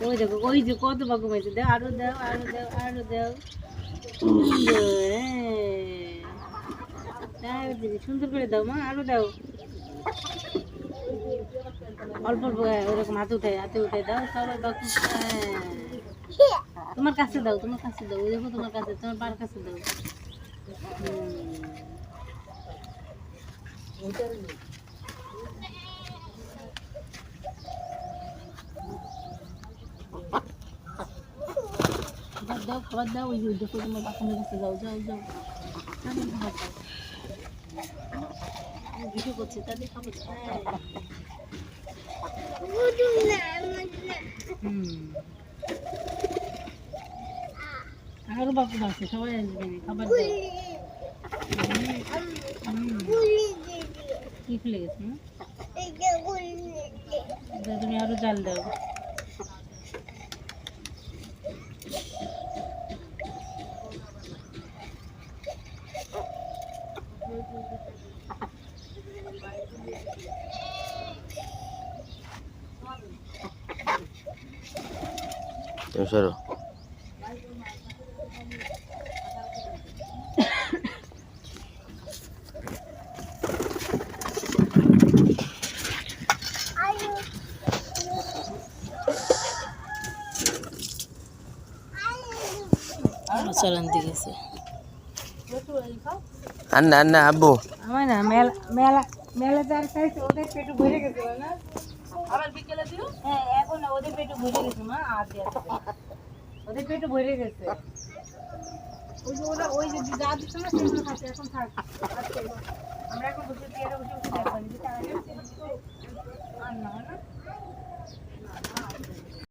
ওই দেখো ওই যে কত বাঘ ঘুমাইছে, দাও আরো দাও আরো দাও আরো দাও। সুন্দর, হ্যাঁ সুন্দর করে দাও মা, আরো দাও অল্প অল্প, ওরকম হাতে উঠাই দাও সবাই বাঘ। তোমার কাছে দাও, তোমার কাছে দাও, ওই দেখো তোমার কাছে, তোমার পার কাছে দাও। দাও খাবার দাও, ওই দেখো তোমার বাথরুমের কাছে যাও যাও যাও, তাদের খাবার দাও। ভিডিও করছে তাদের খাবার দাও। আরো বাপু আছে, সবাই আসবে খাবার দাও। কি খুলে গেছে? তুমি আরো জাল দাও। সরো চলান্তি গেছে আন্না আন্না আব্বু আমার না মেলা মেলা মেলা যার খাইছে ওদের পেটু ভরে গেছে না, আবার বিকেলে দিও। হ্যাঁ এখন না, ওদের পেটু ভরে গেছে মা, আর দিয়ে ওদের পেটু ভরে গেছে। ওই যে ওরা ওই যে যা দিচ্ছে না সেগুলো খাচ্ছে, এখন থাক। আমরা এখন বসে দিয়ে বসে বসে দেখবানি যে তারা আর না